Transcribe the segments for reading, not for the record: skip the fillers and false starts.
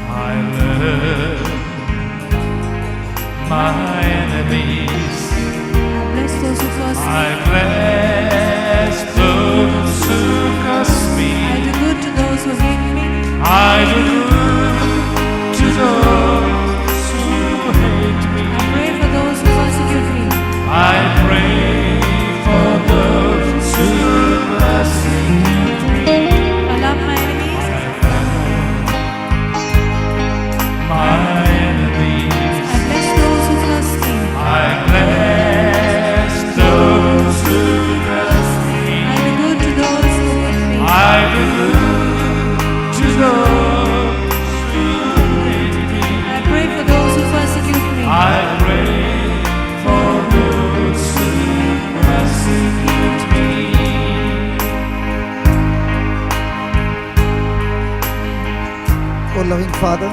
I love my enemies. Bless those who curse me. I bless those who curse me. I do good to those who hate me. I do good to those who hate me. I pray for those who persecute me. I pray for those who persecute me. I love my enemies. My enemies. I bless those who curse me. I bless those who curse me. I do good to those who hate me. I do good to those who hate me. I pray for those who persecute me. I pray for those who persecute me. Oh loving Father,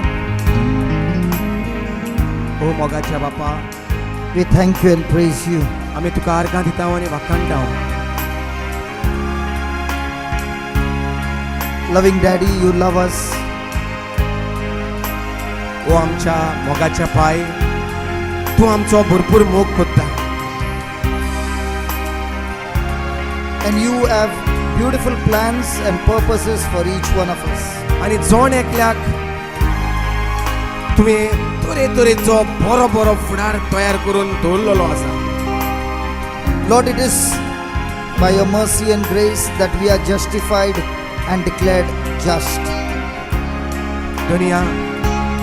ओ मोगाच्या बापा, we thank you and praise you. आम्ही तुका आर्गां दिता आनी वाखाणटा. Loving Daddy, you love us. ओ आमच्या मोगाच्या पाय, तूं आमचो भरपूर मोग करता. And you have beautiful plans and purposes for each one of us. आनी जोण एकल्याक तुवें तरेतरेचो बरो बरो फुडार तयार करून दवरलेलो आसा. Lord, it is by your mercy and grace that we are justified and declared just. दुनिया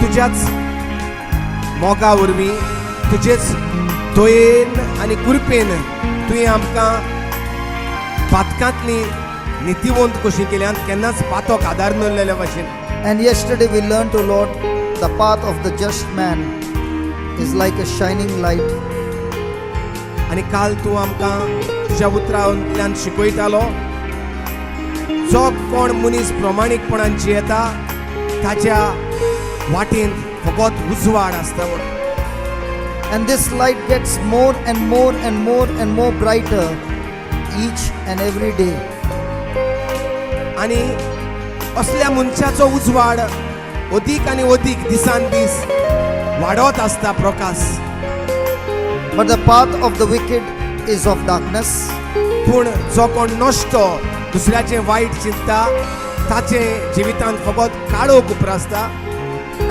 तुज्याच मोगा वरवीं, तुजेच दयेन आनी कृपेन तुवें आमकां पातकांतली नितीवंत कशी केल्यान केन्नाच पातोक आदार नासलेल्या भाशेन. And yesterday we learned, O Lord, the path of the just man is like a shining light. आनी काल तूं आमकां तुज्या उतरांतल्यान शिकयतालो, जो कोण मनीस प्रमाणीकपणान जियेता ताच्या वाटेन फकत उजवाड आसता म्हणून. And this light gets more and more and more and more brighter each and every day. आनी असल्या मनशाचो उजवाड अदीक आनी अदीक दिसान दीस वाडत आसता प्रकाश. But the path of the wicked is of darkness. पूण जो कोण नश्ट दुसऱ्याचें वायट चिंतता ताचे जिवितांत फकत काळोख उप्रासता.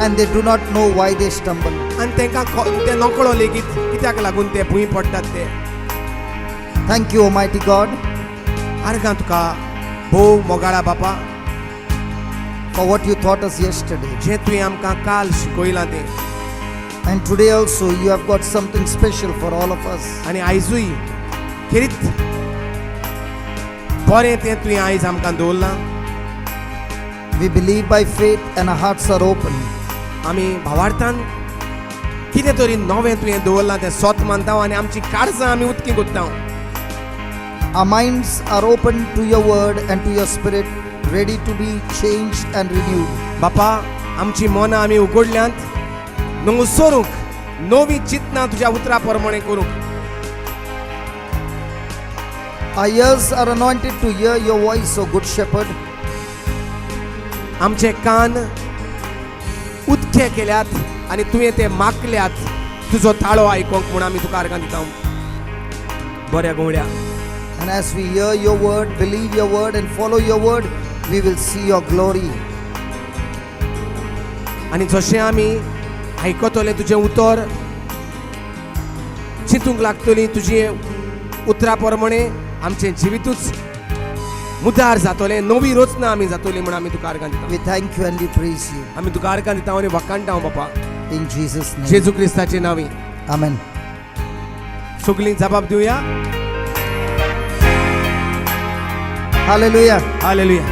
And they do not know why they stumble. आनी तांकां तें नकळो लेगीत कित्याक लागून ते भुंय पडटात ते. Thank you, Almighty God, आर्गां तुका भोव मोगाळा बापा, for what you taught us yesterday. जें तुवें आमकां काल शिकयलां तें. And today also you have got something special for all of us. आनी आयजूय खरीत बरें तें तुवें आयज आमकां दवरलां. We believe by faith and our hearts are open. आमी भावार्थान कितें तरी नवें तुवें दवरलां तें सोत मानता आनी आमची काळजां आमी उक्ती कोत्ता. Our minds are open to your word and to your spirit, ready to be changed and renewed. बापा, आमची मनां आमी उगडल्यांत न्हू सोरूंक, नवी चिंतनां तुज्या उतरा प्रमाणे करूंक. Our ears are anointed to hear your voice, O good shepherd. आमचे कान उदके केल्यात आनी तुवें ते मागल्यात तुजो ताळो आयकोंक म्हूण आमी तुका आर्गां दिता. बऱ्या गोवड्या. And as we hear your word, believe your word and follow your word, we will see your glory. आनी जशें आमी आयकतले तुजें उतर, चिंतूंक लागतली तुजे उतरा प्रमाणे आमचें जिवितूच मुदार जातलें, नवी रचना आमी जातली म्हूण आमी तुका आर्गां दिता. We thank you and we praise you. आमी तुका आर्गां दिता आनी वखाणटा बापा, In Jesus' name. Jeju क्रिस्ताचे नांवी. Amen. सगळीं जबाब Divya. Hallelujah. Hallelujah.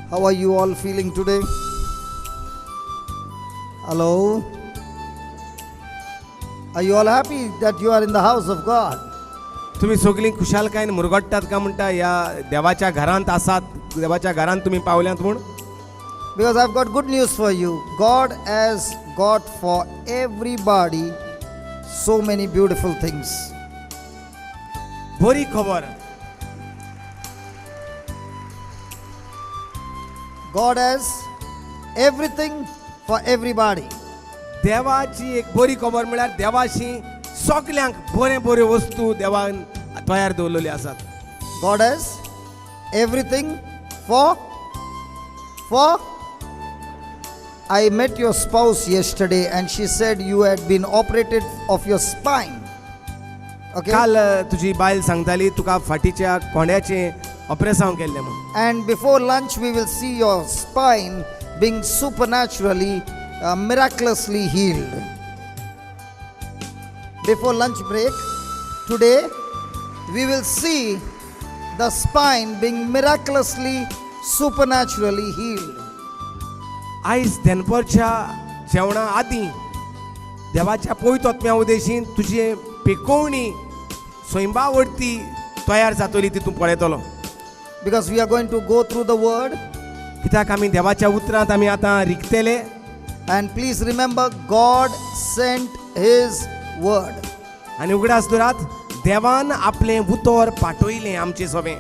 How are you all feeling today? Hello? Are you all happy that you are in the house of God? तुम्ही सगळीं खुशालकायेन मुरगडटात का म्हणटा ह्या देवाच्या घरांत आसात, देवाच्या घरांत तुम्ही पावल्यात म्हूण? Because I've got good news for you. God has got for everybody so many beautiful things. बरी खबर. God has everything for everybody. देवाची एक बरी खबर म्हळ्यार देवाशी सगल्यांक बऱ्यो वस्तू देवान तयार दवरलेली आसात. God has everything for. I met your spouse yesterday and she said you had been operated of your spine. Okay. काल तुजी बायल सांगताली तुका फाटीच्या कोंड्याचें ऑपरेशन केल्लें म्हणून. And before lunch we will see your spine being supernaturally, miraculously healed. Before lunch break today we will see the spine being miraculously, supernaturally healed. आयज दनपारच्या जेवणा आदीं देवाच्या पवित्र आत्म्या उदेशीन तुजी पेकोवणी स्वयंभावरती तयार जातली ती तूं पळयतलो. Because we are going to go through the word, कित्याक आमी देवाच्या उतरांत आमी आतां रिकतेले. and please remember God sent his word. आनी उगडास धरात देवान आपलें उतर पाठयलें आमचें सगळें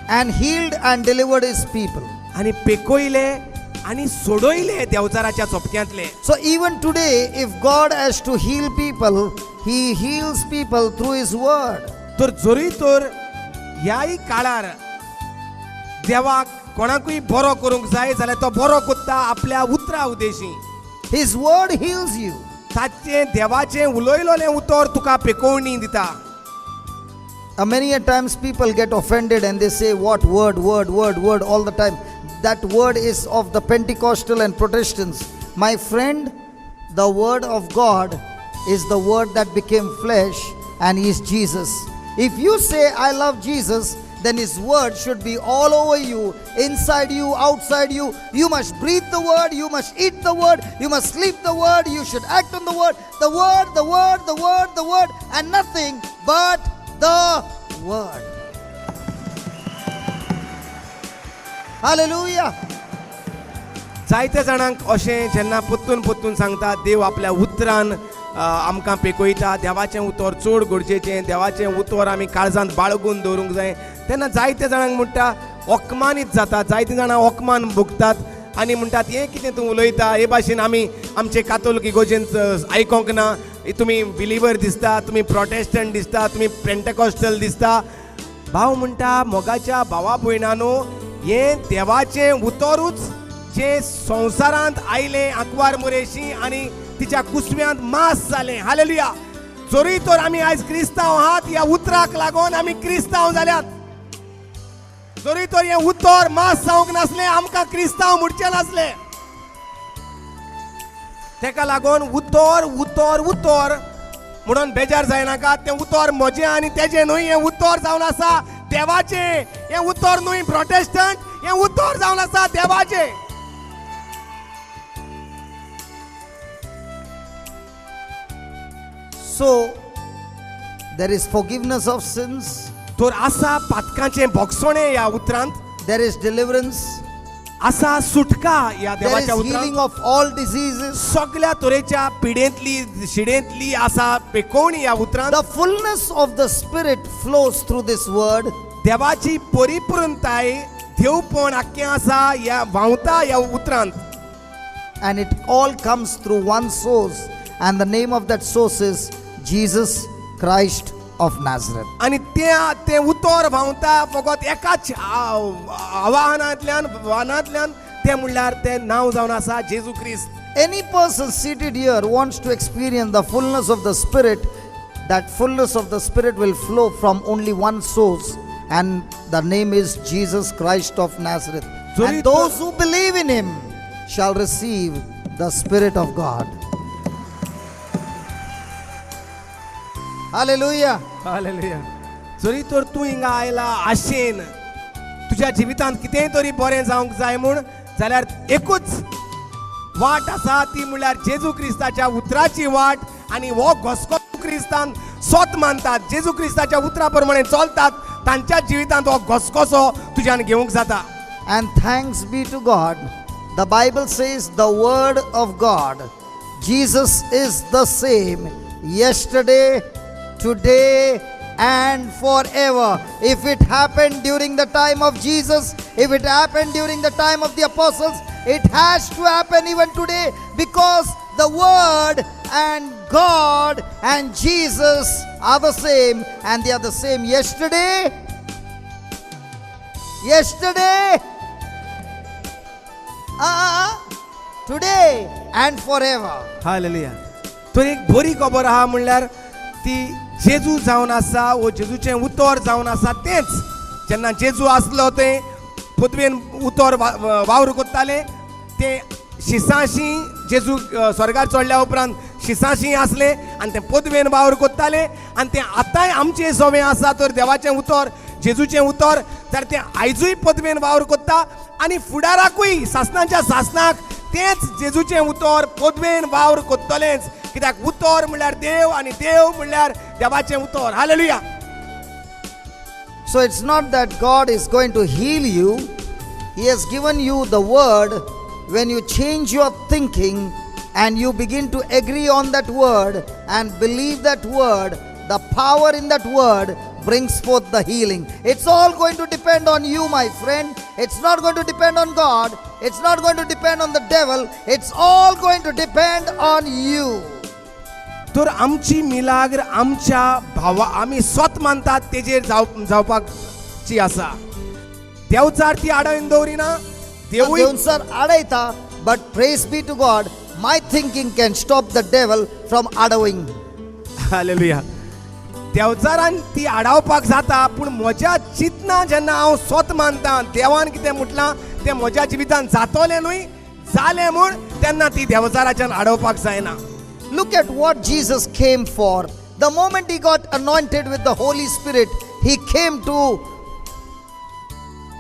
And healed and delivered his people. आनी पेकोयले आनी सोडयले देवचाराच्या चोपक्यांतले. So even today, if God has to heal people, he heals people through his word. तर जरी तर ह्याय काळार देवाक कोणाकूय बरो करूंक जाय जाल्यार तो बरो कोत्ता आपल्या उतरा Udeshi. His word heals you. ताचें देवाचें उलयलोलें उतर तुका पेकोवणी दिता. Many a times people get offended and they say, what word all the time. That word is of the Pentecostal and Protestants. My friend, the word of God is the word that became flesh and is Jesus. If you say, I love Jesus, then his word should be all over you, inside you, outside you. You must breathe the word, you must eat the word, you must sleep the word, you should act on the word, and nothing but the word. Hallelujah. जायते जाणांक अशें जेन्ना पोत्तून सांगता देव आपल्या उतरान आमकां पेकयता, देवाचें उतर चड गरजेचें, देवाचें उतर आमी काळजांत बाळगून दवरूंक जाय, तेन्ना जायते जाणांक म्हणटा ओकमानीत जाता. जायते जाणां ओकमान भोगतात आनी म्हणटात हें कितें तूं उलयता, हे भाशेन आमी आमचे कातोलीक इगोजेंत आयकोंक ना, तुमी बिलिवर दिसता, तुमी प्रोटेस्टंट दिसता, तुमी पेंटेकॉस्टल दिसता. भाव म्हणटा मोगाच्या भावा भयणांनो, हें देवाचें उतरूच जे संवसारांत आयलें आंकवार मोरेशी आनी तिच्या कुसव्यांत मास जालें. हालेलुया. जरी तर आमी आयज क्रिस्तांव आहात, ह्या उतराक लागून आमी क्रिस्तांव जाल्यात. जरी तर हें उतर मास जावंक नासलें, आमकां क्रिस्तांव म्हणचे नासले. तेका लागून उतर म्हणून बेजार जायनाका. तें उतर म्हजें आनी तेजें न्हय, हें उतर जावन आसा देवाचें. हें उतर न्हय प्रोटेस्टंट, हें उतर जावन आसा देवाचें. So, there is forgiveness of sins, तर आसा पातकांचें भोगसणें ह्या उतरांत, there is deliverance, आसा सुटका ह्या there is देवाच्या healing उतरांत. of all diseases. सगळ्या तरेच्या पिडेंतली शिडेंतली आसा पेकोवणी ह्या उतरांत. The fullness of the Spirit flows through this word. देवाची परिपूर्णताय देवपण आख्खें आसा ह्या व्हांवता ह्या उतरांत. And it all comes through one source, and the name of that source is Jesus Christ of Nazareth. आनी तें उतर व्हांवता फकत एकाच वाहनांतल्यान तें म्हणल्यार तें नांव जावन आसा जेजू क्रिस्त. Any person seated here wants to experience the fullness of the Spirit. That fullness of the Spirit will flow from only one source, and the name is Jesus Christ of Nazareth. And those who believe in him shall receive the Spirit of God. Hallelujah. Hallelujah. जरी तर तूं हिंगा आयला आशेन तुज्या जिवितांत कितेंय तरी बरें जावंक जाय म्हूण, जाल्यार एकूच वाट आसा, ती म्हणल्यार जेजू क्रिस्ताच्या उतराची वाट. आनी हो घोस्को क्रिस्तान सोत मानतात, जेजू क्रिस्ताच्या उतरा प्रमाणे चलतात, तांच्या जिवितांत हो घोस्कोसो तुज्यान घेवंक जाता. And thanks be to God. The Bible says the word of God, Jesus is the same yesterday, today and forever. If it happened during the time of Jesus, if it happened during the time of the apostles, it has to happen even today, because the Word and God and Jesus are the same, and they are the same yesterday, today and forever. Hallelujah. तर एक बरी खबर आहा म्हणल्यार ती जेजू जावन आसा वो जेजूचें उतर जावन आसा तेंच जेन्ना जेजू आसलो ते पृथ्वेन उतर वावर कोत्ताले ते शिसाशी जेजू स्वर्गार चडल्या उपरांत शिसाशी आसले आनी ते पृथ्वेन वावर कोत्ताले आनी ते आतांय आमचे सवे आसा तर देवाचें उतर जेजूचें उतर तर ते आयजूय पृथ्वेन वावर कोत्ता आनी फुडाराकूय सासणाच्या सासणाक तेच जेजूचें उतर पृथ्वेन वावर कोत्तलेच कित्याक उतर म्हणल्यार देव आनी देव म्हणल्यार देवाचें उतर. Hallelujah. So it's not that God is going to heal you. He has given you the word. When you change your thinking and you begin to agree on that word and believe that word, the power in that word brings forth the healing. It's all going to depend on you, my friend. It's not going to depend on God. It's not going to depend on the devil. It's all going to depend on you. तर आमची मिलाग्र आमच्या भावा आमी स्वत मानतात तेजेर जावपाची आसा. देवचार ती आडावन दवरिना. देवूय Sir, adaita, but praise be to God, my thinking can stop the devil from adawing. Hallelujah. देवचारान ती आडावपाक जाता पूण म्हज्या चिंतना जेन्ना हांव स्वत मानता देवान कितें म्हटलां तें म्हज्या जिवितान जातोलें न्हय जालें म्हूण तेन्ना ती देवचाराच्यान आडोवपाक जायना. Look at what Jesus came for. The moment he got anointed with the Holy Spirit, he came to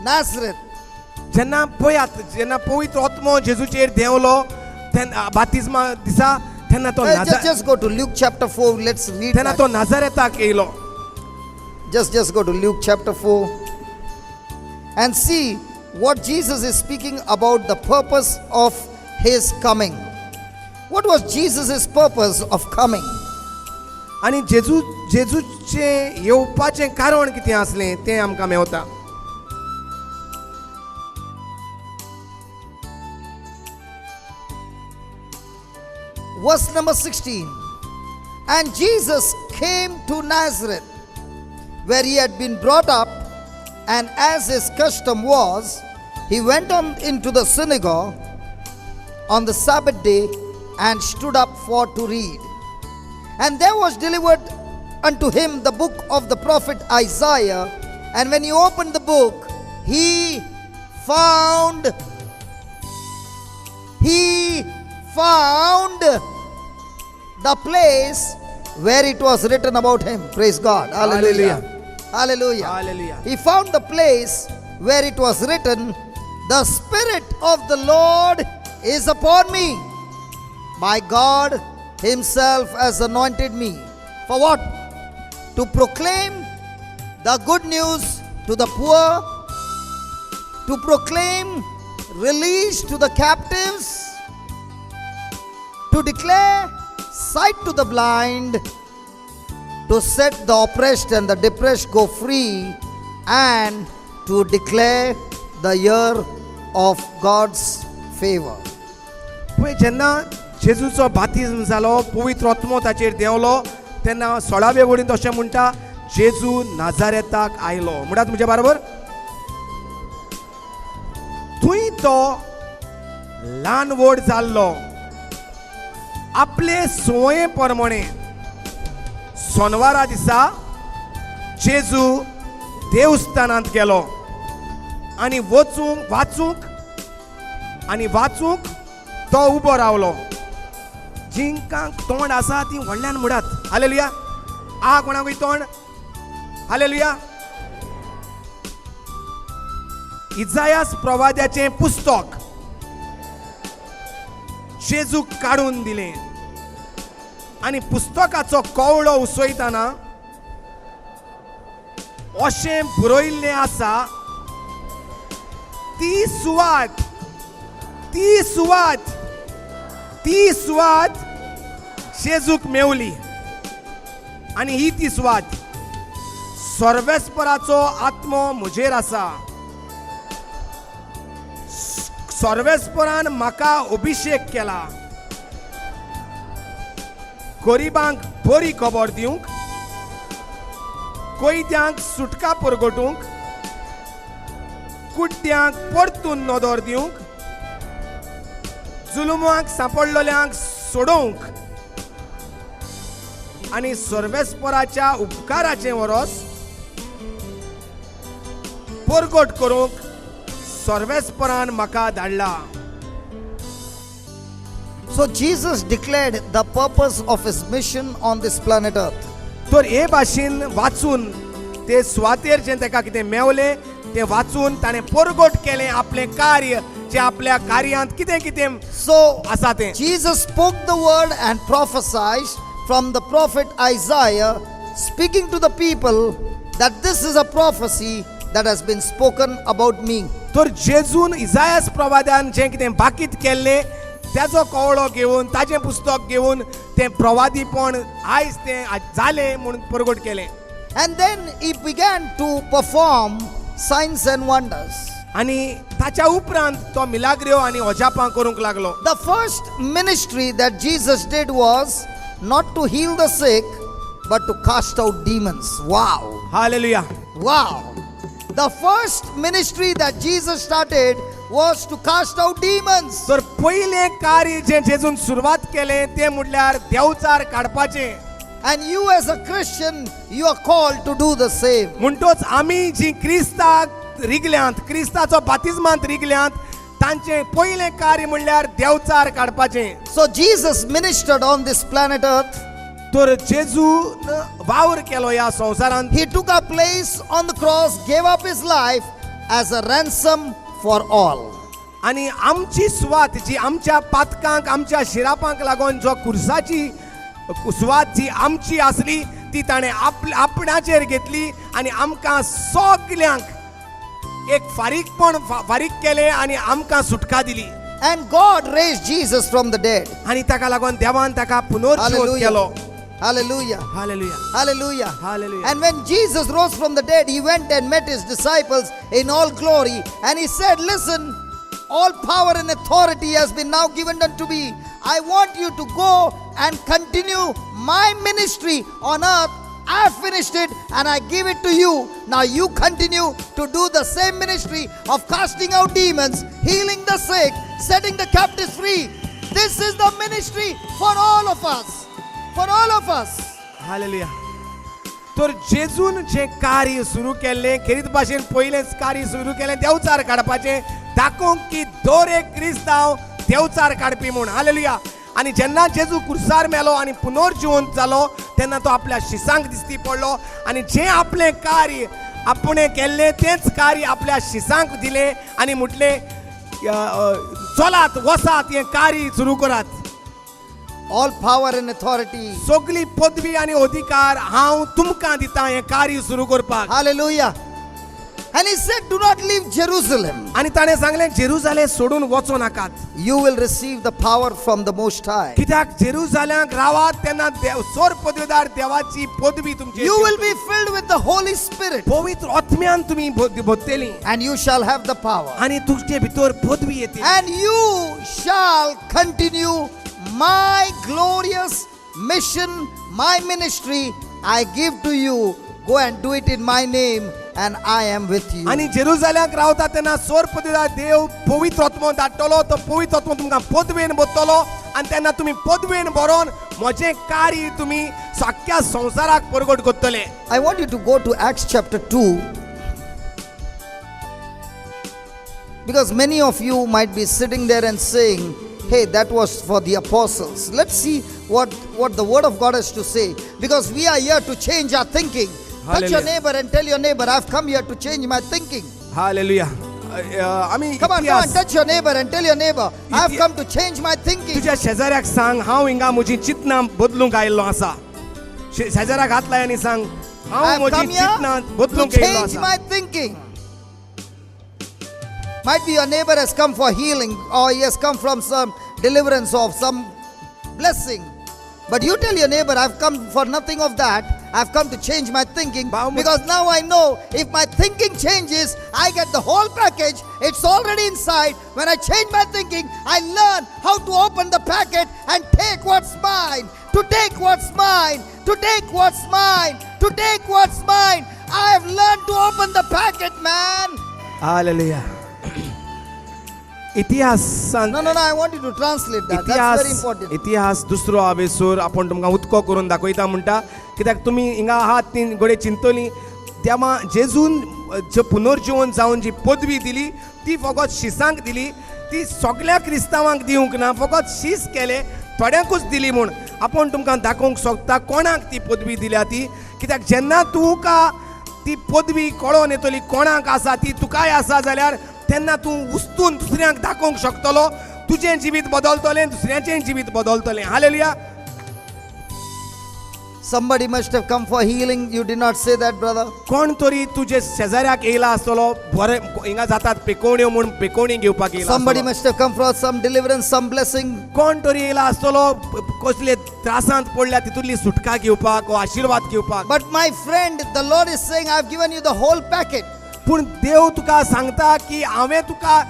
Nazareth. जेन्ना पळयात जेन्ना पवित्र आत्मो जेजूचेर देंवलो तेन्ना बातिस्मा दिसा तेन्ना तो Just go to Luke chapter 4. Let's read तेन्ना that. तो नाजारेताक येयलो. Just go to Luke chapter 4 and see what Jesus is speaking about, the purpose of his coming. What was Jesus' purpose of coming? आनी जेजूचे येवपाचें कारण कितें आसलें तें आमकां Mewat. Verse number 16. And Jesus came to Nazareth, where he had been brought up, and as his custom was, he went on into the synagogue on the Sabbath day and stood up for to read. And there was delivered unto him the book of the prophet Isaiah. And when he opened the book, he found the place where it was written about him. Praise God. Hallelujah. Hallelujah. Hallelujah. He found the place where it was written, the Spirit of the Lord is upon me. My God himself has anointed me. For what? To proclaim the good news to the poor, to proclaim release to the captives, to declare sight to the blind, to set the oppressed and the depressed go free, and to declare the year of God's favor. पळय जेन्ना जेजूचो बातिस्म जालो पवित्र आत्मो ताचेर देंवलो तेन्ना 16वे वडीन तशें म्हणटा जेजू नाजारेताक आयलो. म्हणटात म्हज्या बरोबर. थंय तो ल्हान व्हड जाल्लो आपले सोये प्रमाणे सोनवारा दिसा जेजू देवस्थानांत गेलो आनी वाचूंक तो उबो रावलो. जिंकांक तोंड आसा ती व्हडल्यान म्हणटात. हालेलुया. आ कोणाकूय तोंड. हालेलुया. इजायास प्रवाद्याचें पुस्तक जेजूक काडून दिलें आनी पुस्तकाचो कवळो उसयतना अशें बरयल्लें आसा ती सुवात जेजूक मेवली आनी ही ती सुवात सर्वेस्पराचो आत्मो म्हजेर आसा. सर्वेस्परान म्हाका अभिषेक केला गरीबांक बरी खबर दिवंक, कोयत्यांक सुटका परगटूंक, कुड्ड्यांक परतून नदर दिवंक, जुलुमांक सांपडलेल्यांक सोडोवंक आनी सर्वेस्पराच्या उपकाराचें वरोस परगट करूंक सर्वेस्परान म्हाका धाडला. So Jesus declared the purpose of his mission on this planet Earth. तर हे भाशेन वाचून ते सुवातेर जें ताका कितें मेवलें तें वाचून ताणें परगट केलें आपलें कार्य, जें आपल्या कार्यांत कितें कितें So आसा तें. Jesus spoke the word and prophesied from the prophet Isaiah, speaking to the people that this is a prophecy that has been spoken about me. तर जेजून इसायास प्रवाद्यान जें कितें बाकीत केल्लें त्याचो कवळो घेवन ताजें पुस्तक घेवन तें प्रवादीपण आयज तें जालें म्हणून परगट केलें. And then he began to perform signs and wonders. आनी ताच्या उपरांत तो मिलाग्र्यो आनी अजापां करूंक लागलो. The first ministry that Jesus did was not to heal the sick, but to cast out demons. Wow. Hallelujah. Wow. The first ministry that Jesus started was to cast out demons. तर पयलें कार्य जें जेजून सुरवात केलें तें म्हटल्यार देवचार काडपाचें. And you as a Christian, you are called to do the same. म्हणटोच आमी जीं क्रिस्ताक रिगल्यांत, क्रिस्ताचो बातिजमांत रिगल्यांत, तांचें पयलें कार्य म्हणल्यार देवचार काडपाचें. So Jesus ministered on this planet Earth. तर जेजून वावर केलो ह्या संवसारांत. He took our place on the cross, gave up his life as a ransom for all. आनी आमची सुवात जी आमच्या पातकांक, आमच्या शिरापांक लागून जो कुर्साची सुवात जी आमची आसली ती ताणें आपणाचेर घेतली आनी आमकां सगल्यांक एक फारीक केलें आनी आमकां सुटका दिली. And God raised Jesus from the dead. आनी ताका लागून देवान ताका पुनर्जीवीत केलो. Hallelujah. Hallelujah. Hallelujah. Hallelujah. And when Jesus rose from the dead, he went and met his disciples in all glory. And he said, listen, all power and authority has been now given unto me. I want you to go and continue my ministry on earth. I have finished it and I give it to you. Now you continue to do the same ministry of casting out demons, healing the sick, setting the captives free. This is the ministry for all of us. For all of us. Hallelujah. तर जेजून जें कार्य सुरू केल्लें, खेरीत भाशेन पयलेंच कार्य सुरू केलें देवचार काडपाचें, दाखोवंक की दर एक क्रिस्तांव देवचार काडपी म्हूण. हालेलुया. आनी जेन्ना जेजू कुर्सार मेलो आनी पुनर्जीवंत जालो तेन्ना तो आपल्या शिसांक दिसती पडलो आनी जें आपलें कार्य आपणें केल्लें तेंच कार्य आपल्या शिसांक दिलें आनी म्हटलें चलात वसात हें कार्य सुरू करात. All power and authority. सगळी पदवी आनी अधिकार हांव तुमकां दिता हें कार्य सुरू करपाक. Hallelujah. And he said, do not leave Jerusalem. आनी ताणें सांगलें जेरुजालेम सोडून वचो नाकात. You will receive the power from the Most High. कित्याक जेरुजालेमाक रावात तेन्ना सोर पदवीदार देवाची पदवी तुमची. You will be filled with the Holy Spirit. पवित्र आत्म्यान तुमी भरतली And you shall have the power. आनी तुमचे भितर पदवी येतली. And you shall continue my glorious mission, my ministry. I give to you. Go and do it in my name, and I am with you. आनी जेरुजालेमाक रावता तेन्ना सोर पदवीदार देव पवित्र आत्मो धाडटलो. तो पवित्र आत्मो तुमकां पदवेन भरतलो आनी तेन्ना तुमी पदवेन भरोन म्हजें कार्य तुमी सख्या संवसाराक परगट करतले. I want you to go to Acts chapter 2, because many of you might be sitting there and saying, hey, that was for the apostles. Let's see what the word of God has to say, because we are here to change our thinking. Touch your Hallelujah. neighbor and tell your neighbor, I've come here to change my thinking. Hallelujah. आमी Come on, touch your neighbor and tell your neighbor, I've come to change my thinking. तुझ्या शेजाऱ्याक सांग हांव हिंगा म्हजी चिंतना बदलूंक आयिल्लो आसा. शेजाऱ्याक हात लाय आनी सांग हांव I've म्हजी come चिंतना here to बदलूंक आयिल्लो change आसा. my thinking. Might be your neighbor has come for healing, or he has come from some deliverance of some blessing. But you tell your neighbor, I've come for nothing of that. I've come to change my thinking Baum- because now I know if my thinking changes, I get the whole package. It's already inside. When I change my thinking, I learn how to open the packet and take what's mine. To take what's mine. To take what's mine. To take what's mine. I have learned to open the packet, man. Hallelujah. इतिहासान No, I want you to translate that. That's very important. इतिहास दुसरो हांवेसर आपण तुमकां उदको करून दाखयता म्हणटा कित्याक तुमी हिंगा आहात ती घोडे चिंतली तेव्हा जेजून जे पुनर्जीवन जावन जी पदवी दिली ती फकत शिसांक दिली ती सगळ्या क्रिस्तांवांक दिवंक ना फकत शीस केले थोड्यांकूच दिली म्हूण आपण तुमकां दाखोवंक सोदता कोणाक ती पदवी दिल्या ती कित्याक जेन्ना तुका ती पदवी कळोन येतली कोणाक आसा ती तुकाय आसा जाल्यार तेन्ना तूं उस्तून दुसऱ्यांक दाखोवंक शकतलो तुजें जिवीत बदलतलें दुसऱ्याचें जिवीत बदलतलें hallelujah. Somebody must have come for healing. You did not say that, brother. कोण तरी तुजे शेजाऱ्याक येयला आसतलो बरें हिंगा जातात पेकोवण्यो म्हूण पेकोवणी घेवपाक येयला Somebody आसतलो. must have come for some deliverance, some blessing. कोण तरी येयला आसतलो कसले त्रासांत पडल्या तितूंतली सुटका घेवपाक वा आशिर्वाद घेवपाक But my friend, the Lord is saying, I've given you the whole packet. पूण देव तुका सांगता की हांवें तुका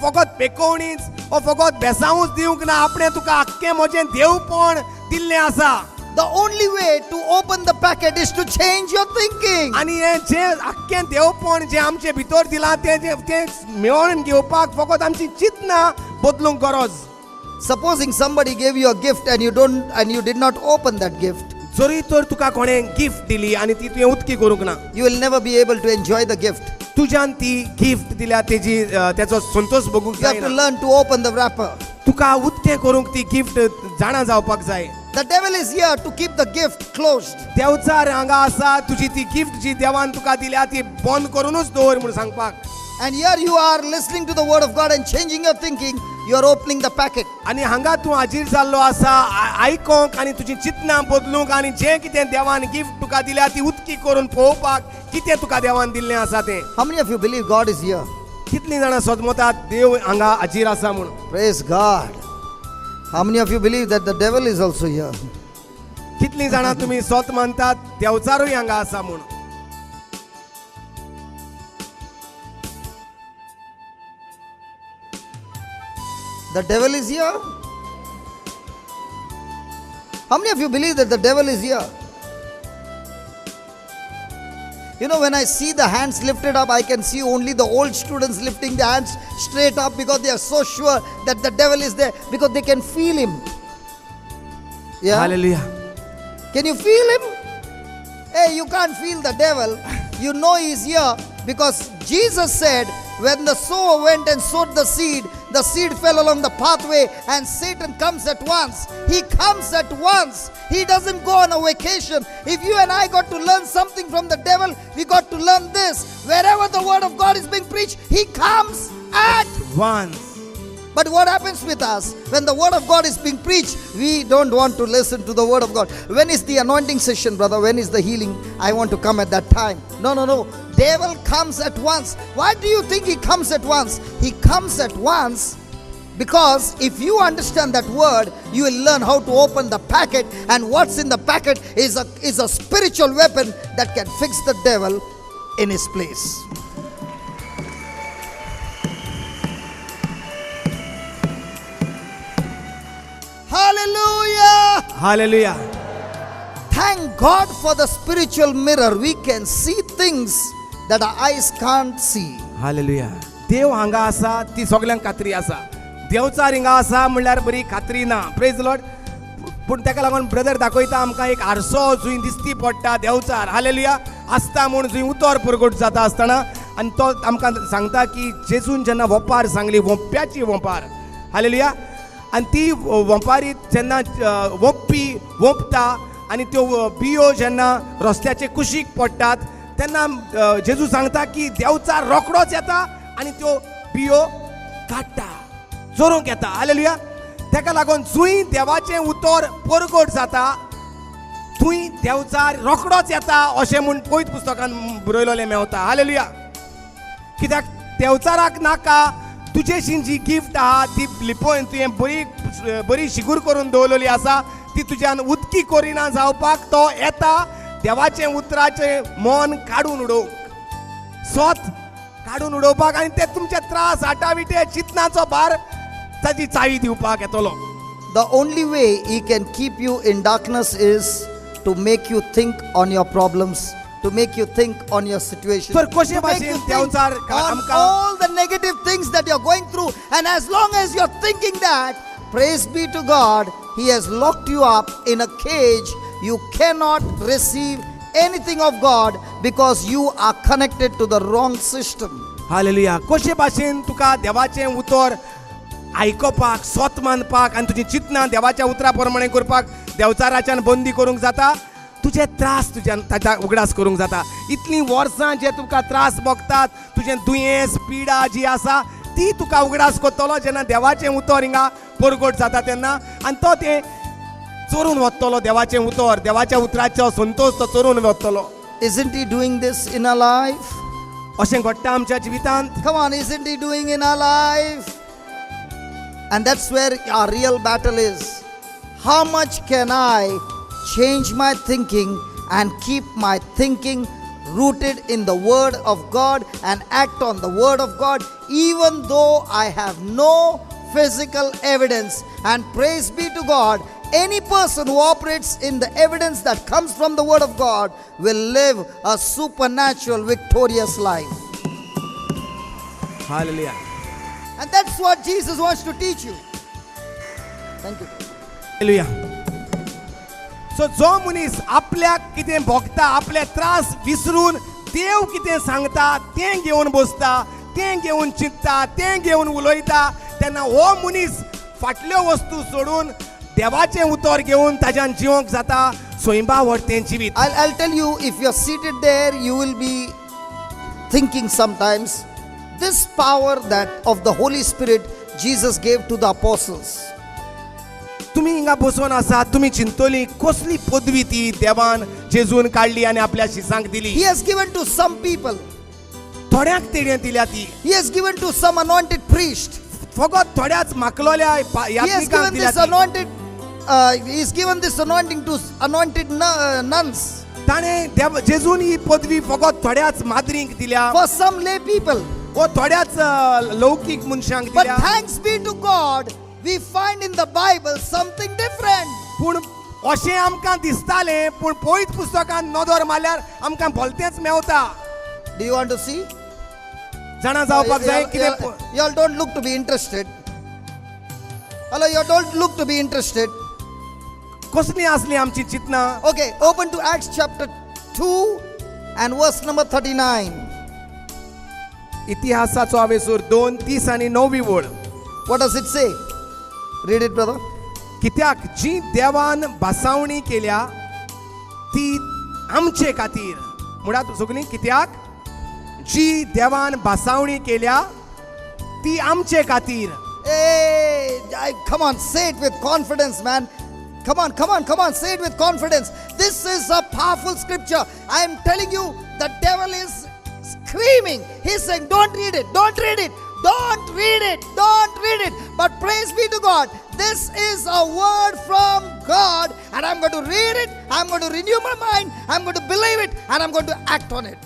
फकत पेकोवणीच वा फकत बेसांवूच दिवंक ना आपणें तुका आख्खें म्हजें देवपण दिल्लें आसा. The only way to open the packet is to change your thinking. आनी हें जें आख्खें देवपण जें आमचे भितर दिलां तें मेळोवन घेवपाक फकत आमची चिंतना बदलूंक गरज. Supposing somebody gave you a gift and you did not open that gift, जरी तर तुका कोणें गिफ्ट दिली आनी ती तुवें उक्ती करूंक ना you will never be able to enjoy the gift. तुज्यान ती गिफ्ट दिल्या तेजो संतोष भोगूंक You have to जायना learn to open the wrapper. तुका उक्तें करूंक ती गिफ्ट जाणा जावपाक जाय. The devil is here to keep the gift closed. Devchar हांगा आसा तुजी ती गिफ्ट जी देवान तुका दिल्या ती बंद करूनच दवर म्हूण सांगपाक. And here you are listening to the word of God and changing your thinking. You are opening the packet. आनी हांगा तूं हाजीर जाल्लो आसा आयकोंक आनी तुजी चिंतना बदलूंक आनी जें कितें देवान गिफ्ट तुका दिल्या ती उक्ती करून पळोवपाक कितें तुका देवान दिल्लें आसा तें. How many of you believe God is here? कितलीं जाणां सदमतात देव हांगा हाजीर आसा म्हूण. Praise God. How many of you believe that the devil is also here? कितलीं जाणां तुमी स्वत मानतात देवचारूय हांगा आसा म्हूण. The devil is here? How many of you believe that the devil is here? You know, when I see the hands lifted up, I can see only the old students lifting their hands straight up because they are so sure that the devil is there because they can feel him. Yeah? Hallelujah. Can you feel him? Hey, you can't feel the devil. You know he's here because Jesus said, when the sower went and sowed the seed fell along the pathway and Satan comes at once. He comes at once. He doesn't go on a vacation. If you and I got to learn something from the devil, we got to learn this. Wherever the word of God is being preached, he comes at Once. But what happens with us when the word of God is being preached? We don't want to listen to the word of God. When is the anointing session, brother? When is the healing? I want to come at that time. No. Devil comes at once. Why do you think he comes at once? He comes at once because if you understand that word, you will learn how to open the packet, and what's in the packet is a spiritual weapon that can fix the devil in his place. Hallelujah! Hallelujah. Thank God for the spiritual mirror. We can see things that our eyes can't see. Hallelujah. देव हांगा आसा ती सगल्यांक खात्री आसा. देवचार हिंगा आसा म्हणल्यार बरी खात्री ना. Praise Lord. पूण ताका लागून ब्रदर दाखयता आमकां एक आरसो जूय दिसती पडटा देवचार हालेलुया आसता म्हूण जूय उतर पुरगट जाता आसतना आनी तो आमकां सांगता की जेजून जेन्ना वोंपार सांगली वोंप्याची वोंपार हालेलुया आनी ती वोंपारी जेन्ना वोंपता आनी त्यो बियो जेन्ना रस्त्याचे कुशीक पडटात तेन्ना जेजू सांगता की देवचार रोखडोच येता आनी त्यो बियो काडटा चोरूंक येता हालेलुया. ताका लागून जूय देवाचें उतर परगट जाता थंय देवचार रोखडोच येता अशें म्हूण पयत पुस्तकान बरयलेलें मेवता हालेलुया. कित्याक देवचाराक नाका तुजेशी जी गिफ्ट आहा ती लिपोवन तुवें बरी शिगूर करून दवरलेली आसा ती तुज्यान उदकी करिना जावपाक तो येता देवाचे उतराचे मन काढून उडोवंक, स्वत काढून उडोवपाक आनी ते तुमचे त्रास आटाविटे चिंतनाचो भार ताची चावी दिवपाक येतलो. The only way he can keep you in darkness is to make you think on your problems, to make you think on your situation, तर कशे to make भाशेन you think देवचार on आमकां all the negative things that you're going through. And as long as you're thinking that, praise be to God, he has locked you up in a cage. You cannot receive anything of God because you are connected to the wrong system. Hallelujah. कशे भाशेन तुका देवाचें उतर आयकोपाक, स्वत मानपाक आनी तुजी चिंतनां देवाच्या उतरा प्रमाणे करपाक देवचाराच्यान बंदी करूंक जाता. तुजे त्रास तुज्यान ताच्या उगडास करूंक जाता. इतलीं वर्सां जे तुका त्रास भोगतात, तुजें दुयेंस पिडा जी आसा ती तुका उगडास करतलो जेन्ना देवाचें उतर हिंगा परगट जाता तेन्ना, आनी तो तें चोरून वतलो. देवाचें उतर, देवाच्या उतराचो संतोश तो चोरून वतलो. Isn't he doing this in our life? अशें घडटा आमच्या जिवितांत. Come on, isn't he doing in our life? And that's where our real battle is. How much can I change my thinking and keep my thinking rooted in the Word of God and act on the Word of God even though I have no physical evidence? And praise be to God, any person who operates in the evidence that comes from the Word of God will live a supernatural, victorious life. Hallelujah. And that's what Jesus wants to teach you. Thank you. Hallelujah. So जो मनीस आपल्याक कितें भोगता, आपले त्रास विसरून देव कितें सांगता तें घेवन बसता, तें घेवन चिंतता, तें घेवन उलयता, तेन्ना हो मनीस फाटल्यो वस्तू सोडून देवाचें उतर घेवन ताच्यान जिवंक जाता स्वयंभावटें जिवीत. I'll tell you, if you're seated there, you will be thinking sometimes, this power that of the Holy Spirit Jesus gave to the apostles. तुम्ही हिंगा बसून आसात, तुम्ही चिंतली कसली पदवी ती देवान जेजून काढली आणि आपल्या शिसांक दिली. He has given to some people. थोड्यांक तेणें दिल्या ती. He has given to some anointed priest. फकत थोड्याच माकलोल्या He has यात्रिकांक given दिल्या this ती. anointed. He's given this anointing to anointed nuns. ताणे देव जेजून ही पदवी फकत थोड्याच माद्रींक दिल्या, For some lay people. व थोड्याच लौकिक मनशांक But दिल्या. thanks be to God, we find in the Bible something different. पूण अशें आमकां दिसतालें, पूण पयत पुस्तकांत नदर मारल्यार आमकां भलतेंच Mewat. Do you want to see? जाणा जावपाक जाय कितें. You all don't look to be interested. Hello, you don't look to be interested. कसली आसली आमची चिंतना. Okay, open to Acts chapter 2 and verse number 39. इतिहासाचो हांवेसर 2:30 आनी 9 वळ. What does it say? Read it, brother. कित्याक जी देवान बासावणी केल्या ती आमचे खातीर. मुळात सगळीं कित्याक जी देवान बासावणी केल्या ती आमचे खातीर. Hey, come on, say it with confidence, man. Come on, say it with confidence. This is a powerful scripture. I am telling you, the devil is screaming. He's saying, don't read it, don't read it, don't read it, don't read it. But praise be to God, this is a word from God, and I'm going to read it, I'm going to renew my mind, I'm going to believe it, and I'm going to act on it.